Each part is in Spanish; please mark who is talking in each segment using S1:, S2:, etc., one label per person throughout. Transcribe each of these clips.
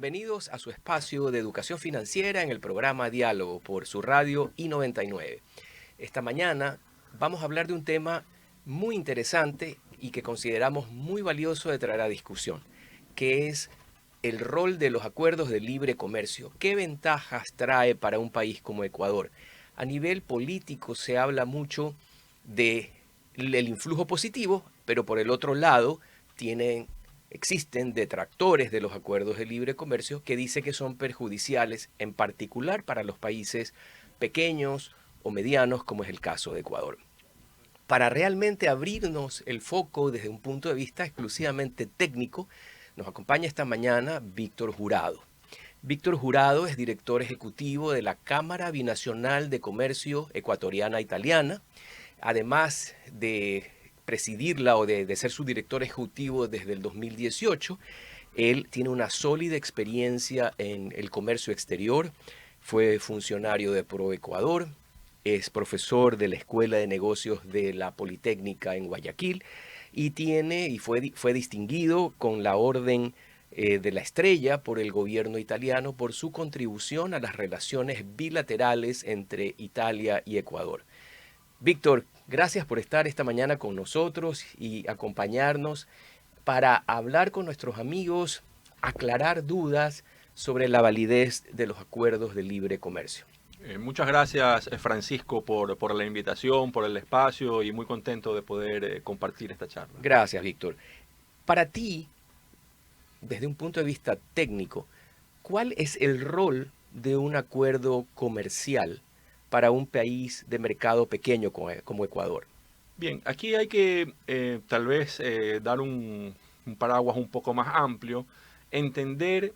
S1: Bienvenidos a su espacio de educación financiera en el programa Diálogo por su radio I99. Esta mañana vamos a hablar de un tema muy interesante y que consideramos muy valioso de traer a discusión, que es el rol de los acuerdos de libre comercio. ¿Qué ventajas trae para un país como Ecuador? A nivel político se habla mucho del influjo positivo, pero por el otro lado existen detractores de los acuerdos de libre comercio que dicen que son perjudiciales, en particular para los países pequeños o medianos, como es el caso de Ecuador. Para realmente abrirnos el foco desde un punto de vista exclusivamente técnico, nos acompaña esta mañana Víctor Jurado. Víctor Jurado es director ejecutivo de la Cámara Binacional de Comercio Ecuatoriana Italiana, además de presidirla o de ser su director ejecutivo desde el 2018. Él tiene una sólida experiencia en el comercio exterior, fue funcionario de ProEcuador, es profesor de la Escuela de Negocios de la Politécnica en Guayaquil y fue distinguido con la Orden de la Estrella por el gobierno italiano por su contribución a las relaciones bilaterales entre Italia y Ecuador. Víctor, gracias por estar esta mañana con nosotros y acompañarnos para hablar con nuestros amigos, aclarar dudas sobre la validez de los acuerdos de libre comercio.
S2: Muchas gracias, Francisco, por la invitación, por el espacio y muy contento de poder compartir esta charla.
S1: Gracias, Víctor. Para ti, desde un punto de vista técnico, ¿cuál es el rol de un acuerdo comercial para un país de mercado pequeño como Ecuador?
S2: Bien, aquí hay que tal vez dar un paraguas un poco más amplio, entender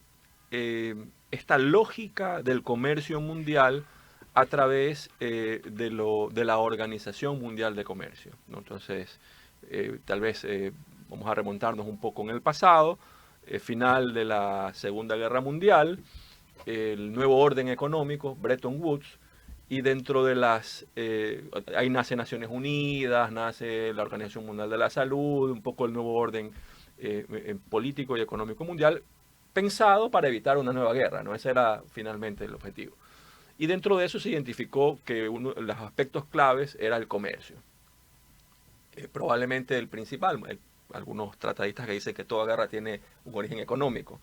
S2: esta lógica del comercio mundial a través de la Organización Mundial de Comercio, ¿no? Entonces, tal vez vamos a remontarnos un poco en el pasado, final de la Segunda Guerra Mundial, el nuevo orden económico, Bretton Woods, y dentro de ahí nace Naciones Unidas, nace la Organización Mundial de la Salud, un poco el nuevo orden político y económico mundial, pensado para evitar una nueva guerra, ¿no? Ese era finalmente el objetivo. Y dentro de eso se identificó que uno de los aspectos claves era el comercio. Probablemente el principal, algunos tratadistas que dicen que toda guerra tiene un origen económico.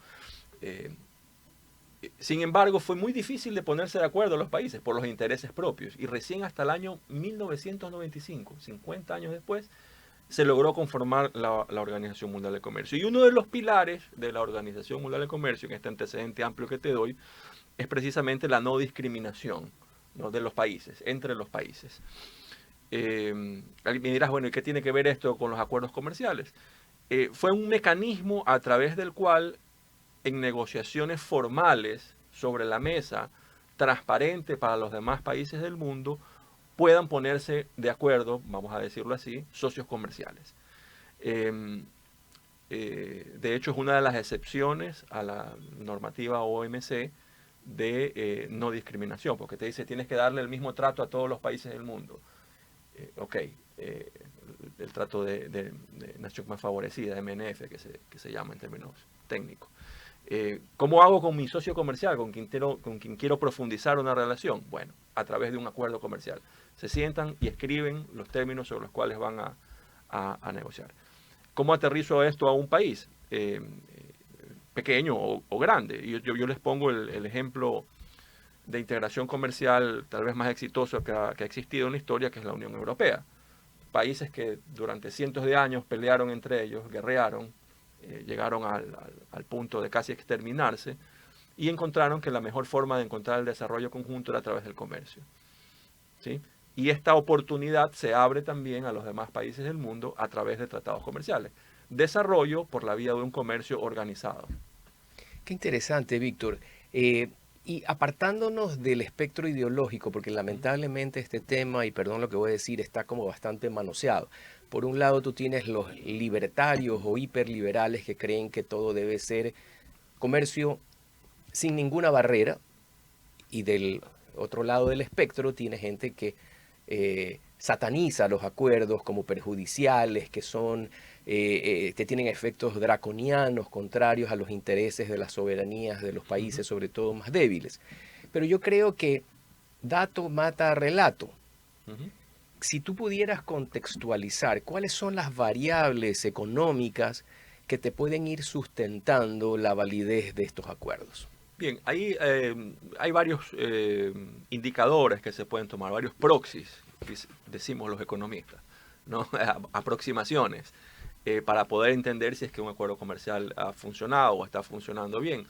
S2: Sin embargo, fue muy difícil de ponerse de acuerdo los países por los intereses propios. Y recién hasta el año 1995, 50 años después, se logró conformar la Organización Mundial de Comercio. Y uno de los pilares de la Organización Mundial de Comercio, en este antecedente amplio que te doy, es precisamente la no discriminación, ¿no?, de los países, entre los países. Me dirás, bueno, ¿y qué tiene que ver esto con los acuerdos comerciales? Fue un mecanismo a través del cual en negociaciones formales sobre la mesa, transparente para los demás países del mundo, puedan ponerse de acuerdo, vamos a decirlo así, socios comerciales. De hecho, es una de las excepciones a la normativa OMC de no discriminación, porque te dice tienes que darle el mismo trato a todos los países del mundo. El trato de nación más favorecida, MNF, que se llama en términos técnicos. ¿Cómo hago con mi socio comercial, con quien quiero profundizar una relación? Bueno, a través de un acuerdo comercial. Se sientan y escriben los términos sobre los cuales van a negociar. ¿Cómo aterrizo esto a un país? Pequeño o grande. Yo les pongo el ejemplo de integración comercial tal vez más exitoso que ha existido en la historia, que es la Unión Europea. Países que durante cientos de años pelearon entre ellos, guerrearon, llegaron al punto de casi exterminarse y encontraron que la mejor forma de encontrar el desarrollo conjunto era a través del comercio, ¿sí? Y esta oportunidad se abre también a los demás países del mundo a través de tratados comerciales. Desarrollo por la vía de un comercio organizado.
S1: Qué interesante, Víctor. Y apartándonos del espectro ideológico, porque lamentablemente este tema, y perdón lo que voy a decir, está como bastante manoseado. Por un lado tú tienes los libertarios o hiperliberales que creen que todo debe ser comercio sin ninguna barrera, y del otro lado del espectro tiene gente que sataniza los acuerdos como perjudiciales, que son, que tienen efectos draconianos, contrarios a los intereses de las soberanías de los
S2: Ujú,
S1: países, sobre todo más débiles. Pero yo creo que dato mata relato.
S2: ujú.
S1: Si tú pudieras contextualizar cuáles son las variables económicas que te pueden ir sustentando la validez de estos acuerdos.
S2: Bien, hay varios indicadores que se pueden tomar, varios proxies, decimos los economistas, ¿no? Aproximaciones, para poder entender si es que un acuerdo comercial ha funcionado o está funcionando bien.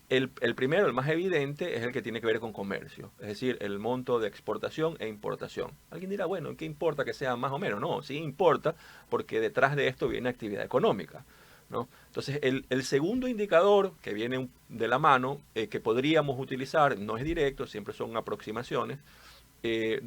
S2: El primero, el más evidente, es el que tiene que ver con comercio, es decir, el monto de exportación e importación. Alguien dirá, bueno, ¿qué importa que sea más o menos? No, sí importa porque detrás de esto viene actividad económica, ¿no? Entonces, el segundo indicador que viene de la mano, que podríamos utilizar, no es directo, siempre son aproximaciones,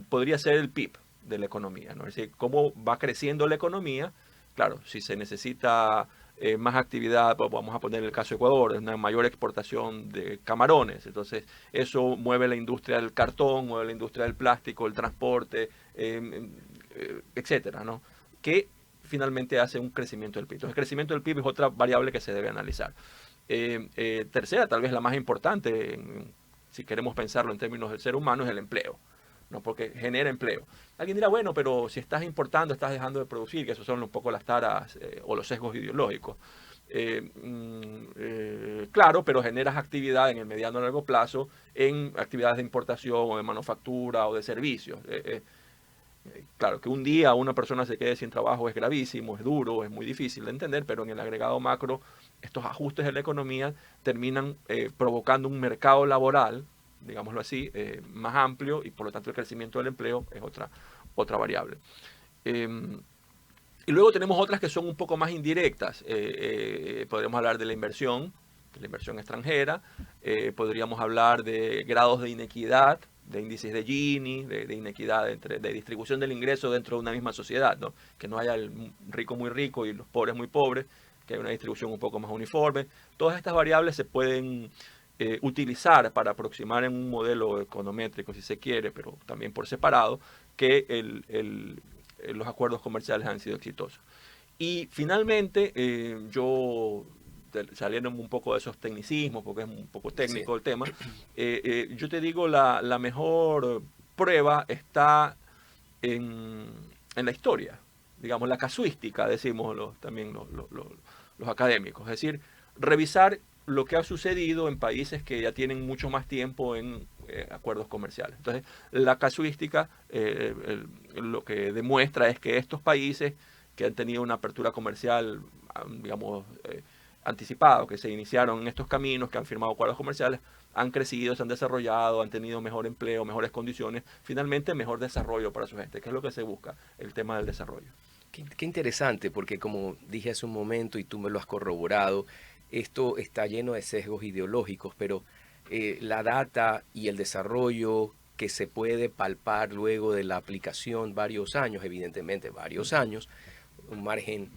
S2: podría ser el PIB de la economía, ¿no? Es decir, cómo va creciendo la economía. Claro, si se necesita más actividad, pues vamos a poner el caso de Ecuador, una mayor exportación de camarones, entonces eso mueve la industria del cartón, mueve la industria del plástico, el transporte, etcétera, ¿no? Que finalmente hace un crecimiento del PIB. Entonces, el crecimiento del PIB es otra variable que se debe analizar. Tercera, tal vez la más importante, si queremos pensarlo en términos del ser humano, es el empleo, ¿no? Porque genera empleo. Alguien dirá, bueno, pero si estás importando, estás dejando de producir, que esos son un poco las taras o los sesgos ideológicos. Claro, pero generas actividad en el mediano y largo plazo en actividades de importación o de manufactura o de servicios. Claro, que un día una persona se quede sin trabajo es gravísimo, es duro, es muy difícil de entender, pero en el agregado macro, estos ajustes de la economía terminan provocando un mercado laboral, digámoslo así, más amplio y por lo tanto el crecimiento del empleo es otra variable. Eh, y luego tenemos otras que son un poco más indirectas. Podríamos hablar de la inversión extranjera, podríamos hablar de grados de inequidad, de índices de Gini, de inequidad de distribución del ingreso dentro de una misma sociedad, ¿no? Que no haya el rico muy rico y los pobres muy pobres, que haya una distribución un poco más uniforme. Todas estas variables se pueden utilizar para aproximar en un modelo econométrico, si se quiere, pero también por separado, que los acuerdos comerciales han sido exitosos. Y finalmente, yo, saliendo un poco de esos tecnicismos, porque es un poco
S1: Sí.
S2: técnico el tema, yo te digo, la mejor prueba está en, en la historia, digamos, la casuística, decimos también los académicos, es decir, revisar lo que ha sucedido en países que ya tienen mucho más tiempo en acuerdos comerciales. Entonces, la casuística lo que demuestra es que estos países que han tenido una apertura comercial, digamos, anticipada, que se iniciaron en estos caminos, que han firmado acuerdos comerciales, han crecido, se han desarrollado, han tenido mejor empleo, mejores condiciones, finalmente mejor desarrollo para su gente, que es lo que se busca, el tema del desarrollo.
S1: Qué interesante, porque como dije hace un momento y tú me lo has corroborado, esto está lleno de sesgos ideológicos, pero la data y el desarrollo que se puede palpar luego de la aplicación varios años, evidentemente varios
S2: Ujú.
S1: años, un margen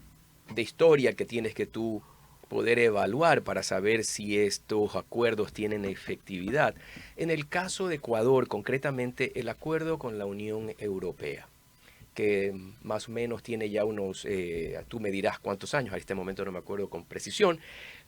S1: de historia que tienes que tú poder evaluar para saber si estos acuerdos tienen efectividad. En el caso de Ecuador, concretamente el acuerdo con la Unión Europea, que más o menos tiene ya unos, tú me dirás cuántos años, a este momento no me acuerdo con precisión,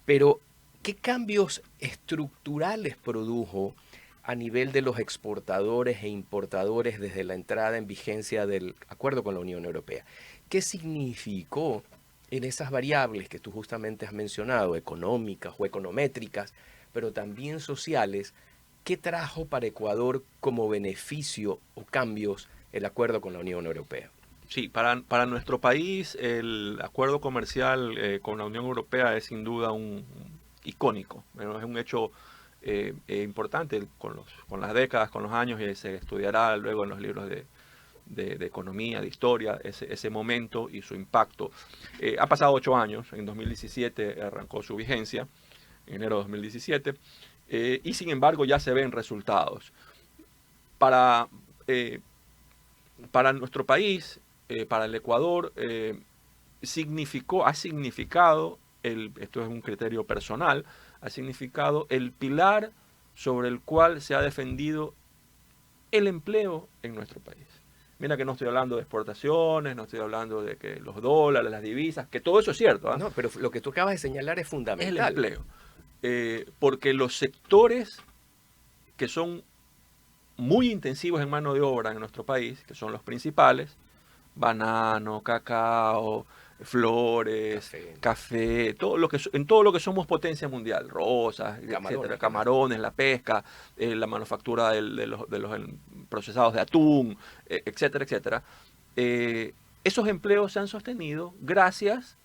S1: pero ¿qué cambios estructurales produjo a nivel de los exportadores e importadores desde la entrada en vigencia del acuerdo con la Unión Europea? ¿Qué significó en esas variables que tú justamente has mencionado, económicas o econométricas, pero también sociales? ¿Qué trajo para Ecuador como beneficio o cambios el acuerdo con la Unión Europea?
S2: Sí, para nuestro país el acuerdo comercial con la Unión Europea es sin duda un icónico, bueno, es un hecho importante con las décadas, con los años, y se estudiará luego en los libros de economía, de historia, ese momento y su impacto. Ha pasado 8 años, en 2017 arrancó su vigencia, en enero de 2017, y sin embargo ya se ven resultados. Para, eh, para nuestro país, para el Ecuador, ha significado, esto es un criterio personal, ha significado el pilar sobre el cual se ha defendido el empleo en nuestro país. Mira que no estoy hablando de exportaciones, no estoy hablando de que los dólares, las divisas, que todo eso es cierto, ¿ah?
S1: No, pero lo que tú acabas de señalar es
S2: Es el
S1: fundamental.
S2: empleo. Porque los sectores que son muy intensivos en mano de obra en nuestro país, que son los principales, banano, cacao, flores,
S1: Café,
S2: café, en todo lo que somos potencia mundial, rosas,
S1: camarones,
S2: etcétera,
S1: por ejemplo.
S2: camarones, la pesca, la manufactura de los procesados de atún, etcétera, etcétera. Esos empleos se han sostenido gracias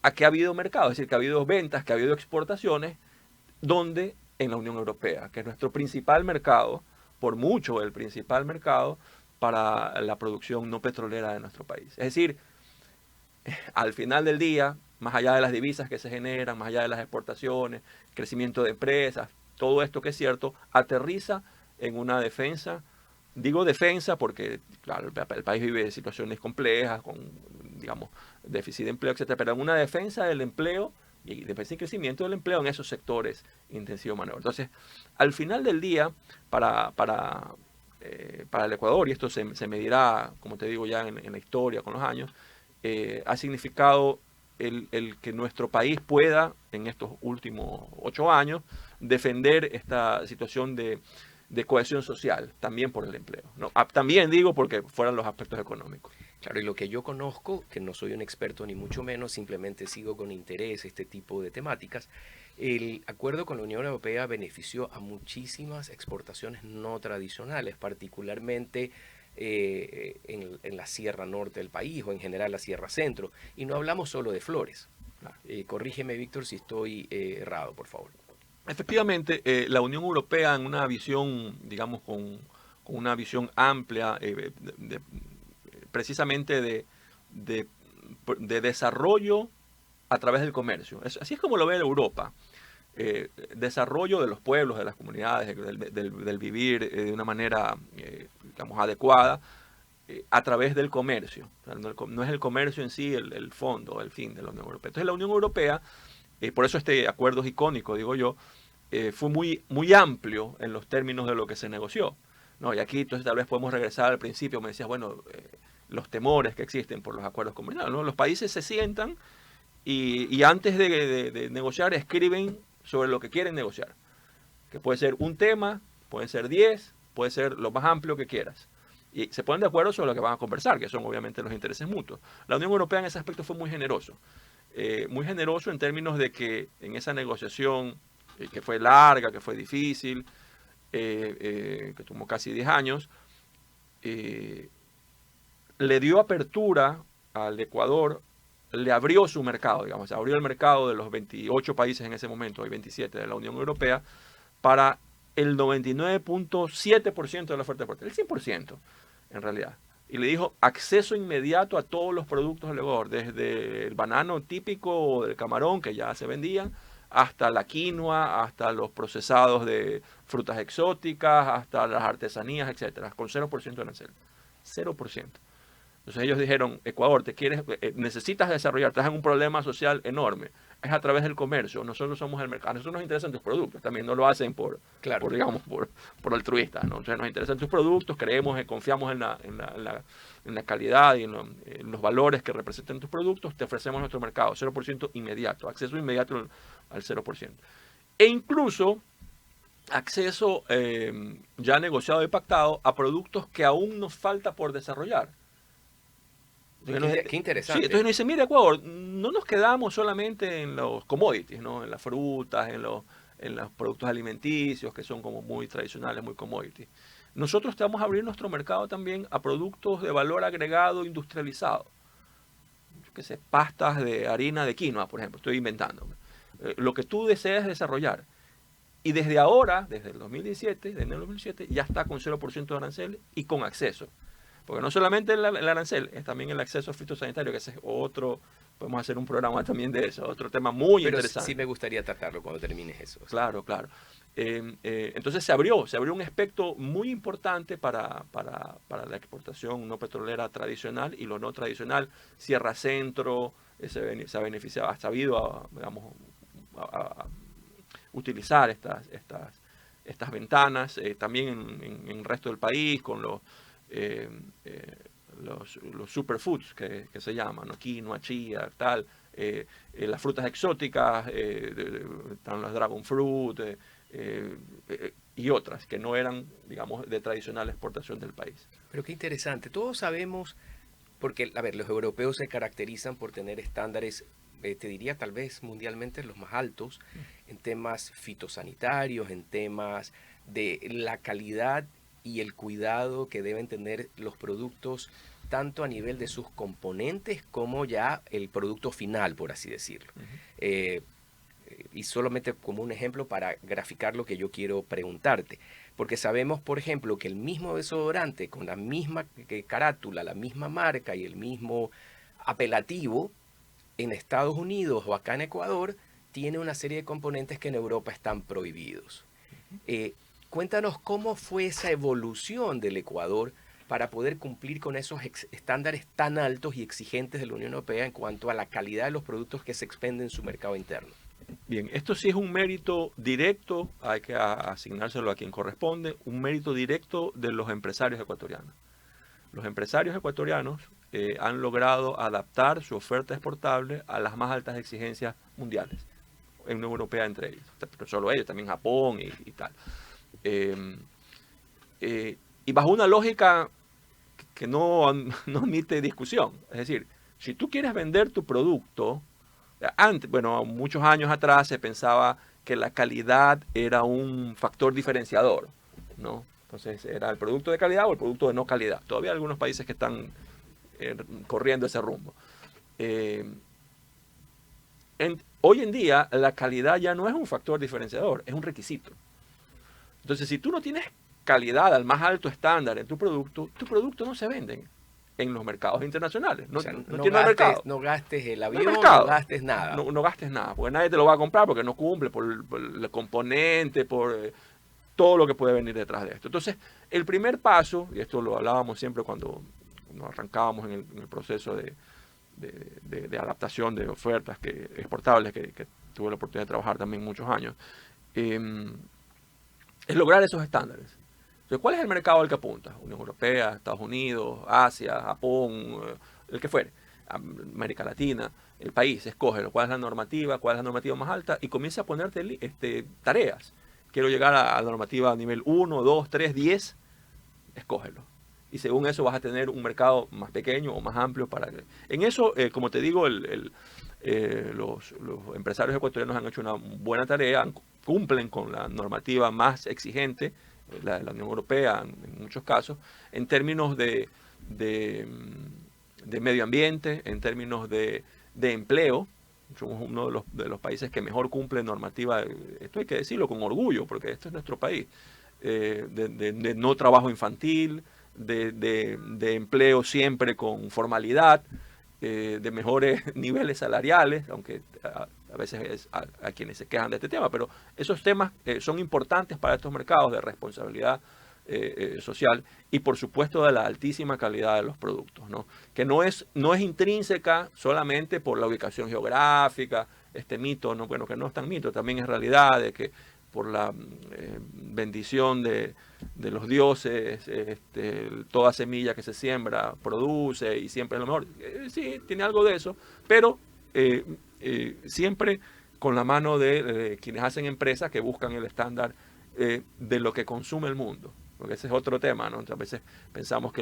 S2: a que ha habido mercado, es decir, que ha habido ventas, que ha habido exportaciones, donde en la Unión Europea, que es nuestro principal mercado, por mucho el principal mercado para la producción no petrolera de nuestro país. Es decir, al final del día, más allá de las divisas que se generan, más allá de las exportaciones, crecimiento de empresas, todo esto que es cierto, aterriza en una defensa. Digo defensa porque, claro, el país vive situaciones complejas, con, digamos, déficit de empleo, etcétera, pero en una defensa del empleo y defensa y crecimiento del empleo en esos sectores intensivos de mano de obra. Entonces, al final del día, para el Ecuador, y esto se medirá, como te digo, ya en la historia, con los años, ha significado el que nuestro país pueda, en estos últimos 8 años, defender esta situación de cohesión social, también por el empleo, ¿no? También digo porque fueran los aspectos económicos.
S1: Claro, y lo que yo conozco, que no soy un experto ni mucho menos, simplemente sigo con interés este tipo de temáticas, el acuerdo con la Unión Europea benefició a muchísimas exportaciones no tradicionales, particularmente en la Sierra Norte del país o en general la Sierra Centro. Y no hablamos solo de flores. Corrígeme, Víctor, si estoy errado, por favor.
S2: Efectivamente, la Unión Europea en una visión, digamos, con una visión amplia, precisamente de, de desarrollo a través del comercio. Así es como lo ve Europa. Desarrollo de los pueblos, de las comunidades, del vivir de una manera, digamos, adecuada a través del comercio. O sea, no es el comercio en sí el fondo, el fin de la Unión Europea. Entonces la Unión Europea, por eso este acuerdo es icónico, digo yo, fue muy amplio en los términos de lo que se negoció, ¿no? Y aquí entonces tal vez podemos regresar al principio, me decías, bueno, los temores que existen por los acuerdos comerciales, ¿no? Los países se sientan y antes de negociar escriben sobre lo que quieren negociar, que puede ser un tema, pueden ser 10, puede ser lo más amplio que quieras. Y se ponen de acuerdo sobre lo que van a conversar, que son obviamente los intereses mutuos. La Unión Europea en ese aspecto fue muy generoso en términos de que en esa negociación, que fue larga, que fue difícil, que tomó casi 10 años, le dio apertura al Ecuador, le abrió su mercado, digamos, abrió el mercado de los 28 países en ese momento, hay 27 de la Unión Europea, para el 99.7% de la oferta de Ecuador, el 100% en realidad. Y le dijo acceso inmediato a todos los productos del Ecuador, desde el banano típico o del camarón que ya se vendían, hasta la quinoa, hasta los procesados de frutas exóticas, hasta las artesanías, etcétera, con 0% de arancel. 0%. Entonces ellos dijeron, Ecuador, necesitas desarrollar, estás en un problema social enorme. Es a través del comercio. Nosotros somos el mercado. A nosotros nos interesan tus productos. También no lo hacen
S1: Claro.
S2: digamos, por altruistas, ¿no? Entonces nos interesan tus productos, creemos, confiamos en la calidad y en los valores que representan tus productos. Te ofrecemos nuestro mercado, 0% inmediato, acceso inmediato al 0%. E incluso acceso ya negociado y pactado a productos que aún nos falta por desarrollar.
S1: Qué
S2: Sí,
S1: interesante.
S2: entonces nos dice, mira Ecuador, no nos quedamos solamente en los commodities, ¿no? En las frutas, en los productos alimenticios, que son como muy tradicionales, muy commodities. Nosotros te vamos a abrir nuestro mercado también a productos de valor agregado industrializado. Yo qué sé, pastas de harina de quinoa, por ejemplo, estoy inventándome. Lo que tú deseas desarrollar. Y desde ahora, desde el 2017, desde el 2007, ya está con 0% de arancel y con acceso. Porque no solamente el arancel, es también el acceso fitosanitario, que ese es otro, podemos hacer un programa también de eso, otro tema muy
S1: Pero sí
S2: interesante.
S1: me gustaría tratarlo cuando termines eso. Sí.
S2: Claro, claro. Entonces se abrió un aspecto muy importante para la exportación no petrolera tradicional y lo no tradicional. Sierra Centro se ha beneficiado, ha sabido, digamos, a utilizar estas ventanas, también en el resto del país, con los superfoods que se llaman, ¿no? Quinoa, chía, tal, las frutas exóticas, están los dragon fruit y otras que no eran, digamos, de tradicional exportación del país.
S1: Pero qué interesante. Todos sabemos, porque, a ver, los europeos se caracterizan por tener estándares, te diría tal vez mundialmente los más altos, en temas fitosanitarios, en temas de la calidad y el cuidado que deben tener los productos, tanto a nivel de sus componentes como ya el producto final, por así decirlo. Eh, y solamente como un ejemplo para graficar lo que yo quiero preguntarte. Porque sabemos, por ejemplo, que el mismo desodorante con la misma carátula, la misma marca y el mismo apelativo en Estados Unidos o acá en Ecuador tiene una serie de componentes que en Europa están prohibidos. Cuéntanos cómo fue esa evolución del Ecuador para poder cumplir con esos estándares tan altos y exigentes de la Unión Europea en cuanto a la calidad de los productos que se expenden en su mercado interno.
S2: Bien, esto sí es un mérito directo, hay que asignárselo a quien corresponde, un mérito directo de los empresarios ecuatorianos. Los empresarios ecuatorianos han logrado adaptar su oferta exportable a las más altas exigencias mundiales, en la Unión Europea entre ellos, pero solo ellos, también Japón y tal. Y bajo una lógica que no admite discusión, es decir, si tú quieres vender tu producto, antes, bueno, muchos años atrás se pensaba que la calidad era un factor diferenciador, ¿no? Entonces, era el producto de calidad o el producto de no calidad. Todavía hay algunos países que están corriendo ese rumbo. Hoy en día, la calidad ya no es un factor diferenciador, es un requisito. Entonces, si tú no tienes calidad al más alto estándar en tu producto no se vende en los mercados internacionales. No,
S1: O sea,
S2: no
S1: no
S2: tiene mercado.
S1: no gastes el
S2: No hay
S1: avión, no
S2: mercado.
S1: gastes nada.
S2: No gastes nada, porque nadie te lo va a comprar porque no cumple por el componente, por todo lo que puede venir detrás de esto. Entonces, el primer paso, y esto lo hablábamos siempre cuando arrancábamos en el proceso de adaptación de ofertas exportables, que tuve la oportunidad de trabajar también muchos años, es lograr esos estándares. Entonces, ¿cuál es el mercado al que apunta? Unión Europea, Estados Unidos, Asia, Japón, el que fuere, América Latina, el país, escógelo, cuál es la normativa más alta y comienza a ponerte tareas. Quiero llegar a la normativa a nivel 1, 2, 3, 10, escógelo. Y según eso vas a tener un mercado más pequeño o más amplio. En eso, como te digo, los empresarios ecuatorianos han hecho una buena tarea, cumplen con la normativa más exigente, la de la Unión Europea en muchos casos, en términos de medio ambiente, en términos de empleo. Somos uno de los países que mejor cumple normativa, esto hay que decirlo con orgullo, porque este es nuestro país, de no trabajo infantil, de empleo siempre con formalidad, de mejores niveles salariales, aunque a veces es a quienes se quejan de este tema, pero esos temas son importantes para estos mercados de responsabilidad social y por supuesto de la altísima calidad de los productos, ¿no? Que no es intrínseca solamente por la ubicación geográfica, este mito, ¿no? Bueno, que no es tan mito, también es realidad de que por la bendición de los dioses, toda semilla que se siembra produce y siempre es lo mejor. Sí, tiene algo de eso, pero siempre con la mano de quienes hacen empresas que buscan el estándar de lo que consume el mundo. Porque ese es otro tema, ¿no? Entonces, a veces pensamos que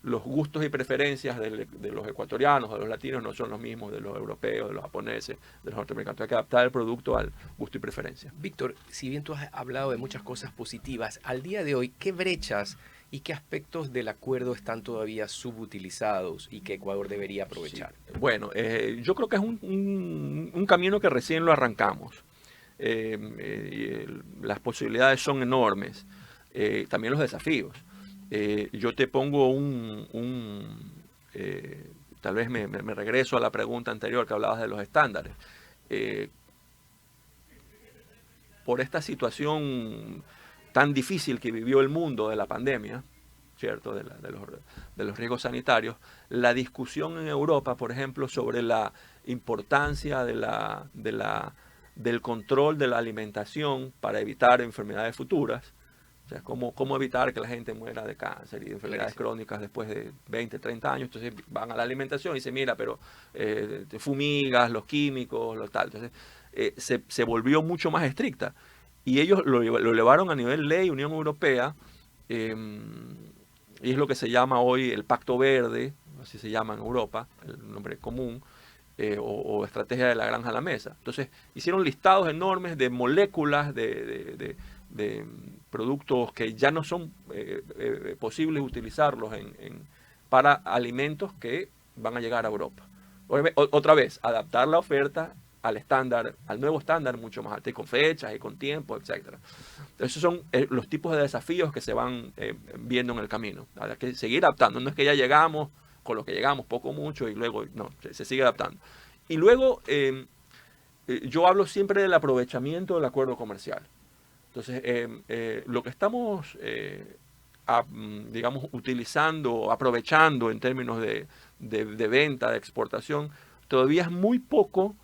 S2: los gustos y preferencias de los ecuatorianos, de los latinos, no son los mismos de los europeos, de los japoneses, de los norteamericanos. Hay que adaptar el producto al gusto y preferencia.
S1: Víctor, si bien tú has hablado de muchas cosas positivas, al día de hoy, ¿qué brechas y qué aspectos del acuerdo están todavía subutilizados y que Ecuador debería aprovechar?
S2: Sí. Bueno, yo creo que es un camino que recién lo arrancamos. Las posibilidades son enormes, también los desafíos. Yo te pongo tal vez me regreso a la pregunta anterior que hablabas de los estándares. Por esta situación tan difícil que vivió el mundo de la pandemia, ¿cierto? De los riesgos sanitarios, la discusión en Europa, por ejemplo, sobre la importancia del control de la alimentación para evitar enfermedades futuras, O sea, cómo evitar que la gente muera de cáncer y de enfermedades crónicas después de 20, 30 años. Entonces van a la alimentación y dicen, mira, pero te fumigas, los químicos, lo tal. Entonces se volvió mucho más estricta. Y ellos lo elevaron a nivel ley, Unión Europea, y es lo que se llama hoy el Pacto Verde, así se llama en Europa, el nombre común, o estrategia de la granja a la mesa. Entonces hicieron listados enormes de moléculas, de productos que ya no son posibles utilizarlos para alimentos que van a llegar a Europa. Otra vez, adaptar la oferta al estándar, al nuevo estándar mucho más alto, y con fechas y con tiempo, etc. Esos son los tipos de desafíos que se van viendo en el camino. Hay que seguir adaptando. No es que ya llegamos, con lo que llegamos, poco mucho, y luego no, se sigue adaptando. Y luego yo hablo siempre del aprovechamiento del acuerdo comercial. Entonces, lo que estamos, digamos, utilizando, aprovechando en términos de venta, de exportación, todavía es muy poco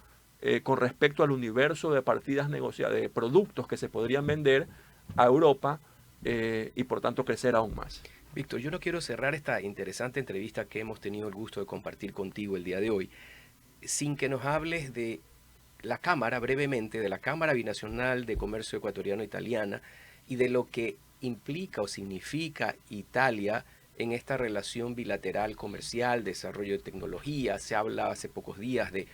S2: con respecto al universo de partidas negociadas, de productos que se podrían vender a Europa y por tanto crecer aún más.
S1: Víctor, yo no quiero cerrar esta interesante entrevista que hemos tenido el gusto de compartir contigo el día de hoy sin que nos hables de la Cámara, brevemente, de la Cámara Binacional de Comercio Ecuatoriano-Italiana y de lo que implica o significa Italia en esta relación bilateral comercial, desarrollo de tecnología. Se habla hace pocos días de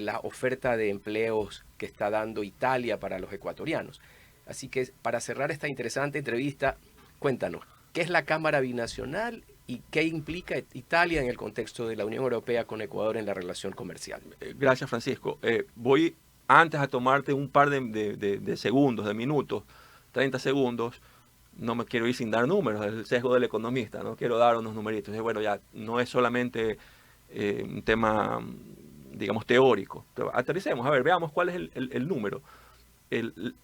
S1: la oferta de empleos que está dando Italia para los ecuatorianos. Así que para cerrar esta interesante entrevista, cuéntanos, ¿qué es la Cámara Binacional y qué implica Italia en el contexto de la Unión Europea con Ecuador en la relación comercial?
S2: Gracias, Francisco. Voy antes a tomarte un par de segundos, de minutos, 30 segundos. No me quiero ir sin dar números, es el sesgo del economista, no quiero dar unos numeritos. Bueno, ya no es solamente un tema, digamos, teórico. Pero aterricemos, a ver, veamos cuál es el número.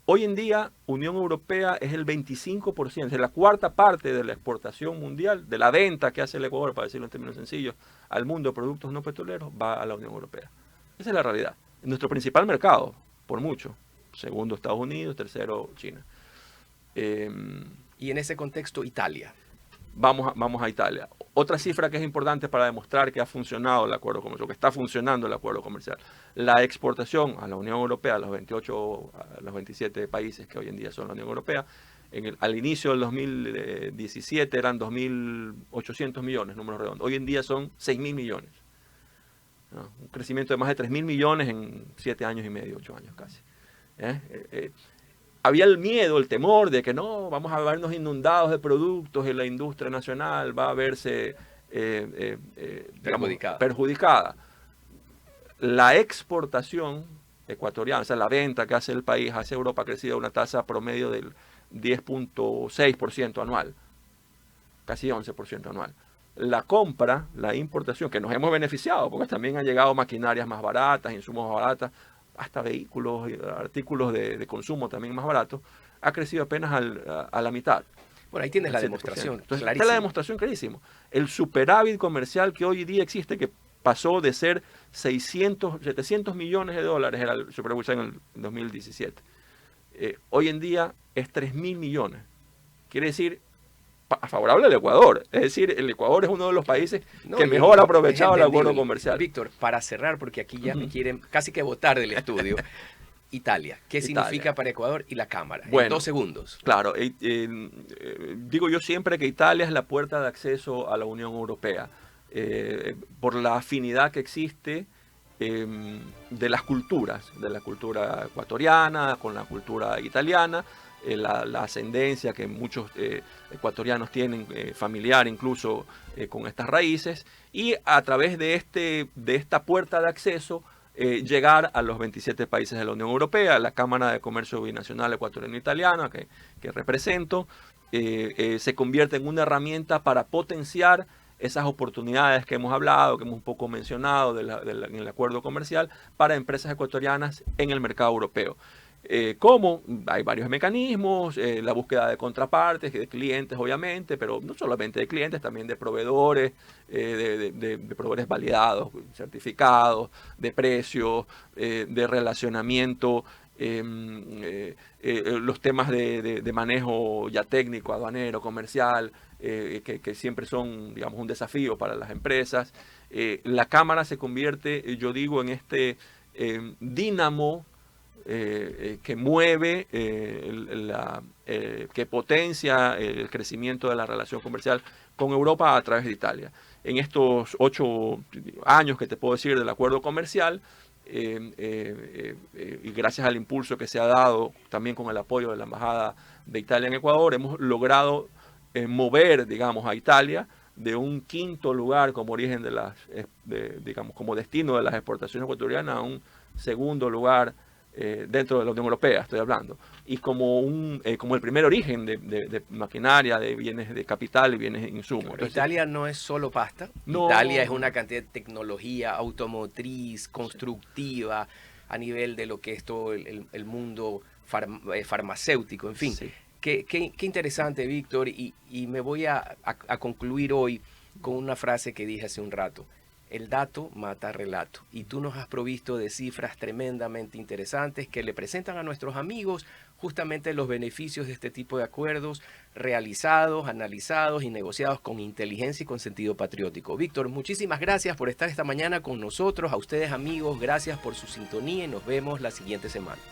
S2: Hoy en día, Unión Europea es el 25%, es la cuarta parte de la exportación mundial, de la venta que hace el Ecuador, para decirlo en términos sencillos, al mundo de productos no petroleros, va a la Unión Europea. Esa es la realidad. Nuestro principal mercado, por mucho. Segundo, Estados Unidos. Tercero, China.
S1: Y en ese contexto, Italia.
S2: Vamos a Italia. Otra cifra que es importante para demostrar que ha funcionado el acuerdo comercial, que está funcionando el acuerdo comercial. La exportación a la Unión Europea, a los 27 países que hoy en día son la Unión Europea, al inicio del 2017 eran 2.800 millones, números redondos. Hoy en día son 6.000 millones. ¿No? Un crecimiento de más de 3.000 millones en 7 años y medio, 8 años casi. Había el miedo, el temor de que no, vamos a vernos inundados de productos y la industria nacional va a verse perjudicada. La exportación ecuatoriana, o sea, la venta que hace el país hacia Europa ha crecido a una tasa promedio del 10.6% anual, casi 11% anual. La compra, la importación, que nos hemos beneficiado, porque también han llegado maquinarias más baratas, insumos más baratas, hasta vehículos, artículos de consumo también más baratos, ha crecido apenas a la mitad.
S1: Bueno, ahí tienes la demostración.
S2: Entonces, está la demostración clarísimo. El superávit comercial que hoy día existe, que pasó de ser 700 millones de dólares, era el superávit en el 2017. Hoy en día es 3.000 millones. Quiere decir, favorable al Ecuador. Es decir, el Ecuador es uno de los países que mejor ha aprovechado el acuerdo comercial.
S1: Víctor, para cerrar, porque aquí ya me quieren casi que votar del estudio, Italia, ¿qué significa para Ecuador y la Cámara? Bueno, en 2 segundos.
S2: Claro, digo yo siempre que Italia es la puerta de acceso a la Unión Europea, por la afinidad que existe de las culturas, de la cultura ecuatoriana con la cultura italiana, la ascendencia que muchos ecuatorianos tienen, familiar incluso, con estas raíces, y a través de esta puerta de acceso llegar a los 27 países de la Unión Europea. La Cámara de Comercio Binacional Ecuatoriano-Italiana que represento se convierte en una herramienta para potenciar esas oportunidades que hemos hablado, que hemos un poco mencionado en el acuerdo comercial para empresas ecuatorianas en el mercado europeo. ¿Cómo? Hay varios mecanismos, la búsqueda de contrapartes, de clientes obviamente, pero no solamente de clientes, también de proveedores, de proveedores validados, certificados, de precios, de relacionamiento los temas de manejo ya técnico, aduanero, comercial, que siempre son, digamos, un desafío para las empresas. La Cámara se convierte, yo digo, en este dínamo que mueve, que potencia el crecimiento de la relación comercial con Europa a través de Italia. En estos 8 años que te puedo decir del acuerdo comercial, y gracias al impulso que se ha dado también con el apoyo de la Embajada de Italia en Ecuador, hemos logrado mover, digamos, a Italia de un 5º lugar como origen de las, digamos, como destino de las exportaciones ecuatorianas a un 2º lugar dentro de la Unión Europea, estoy hablando, y como el primer origen de maquinaria, de bienes de capital y bienes de insumos.
S1: Entonces, Italia no es solo pasta,
S2: no,
S1: Italia es una cantidad de tecnología automotriz, constructiva, a nivel de lo que es todo el mundo farmacéutico, en fin.
S2: Sí.
S1: Qué interesante, Víctor, y me voy a concluir hoy con una frase que dije hace un rato. El dato mata relato, y tú nos has provisto de cifras tremendamente interesantes que le presentan a nuestros amigos justamente los beneficios de este tipo de acuerdos realizados, analizados y negociados con inteligencia y con sentido patriótico. Víctor, muchísimas gracias por estar esta mañana con nosotros. A ustedes, amigos, gracias por su sintonía y nos vemos la siguiente semana.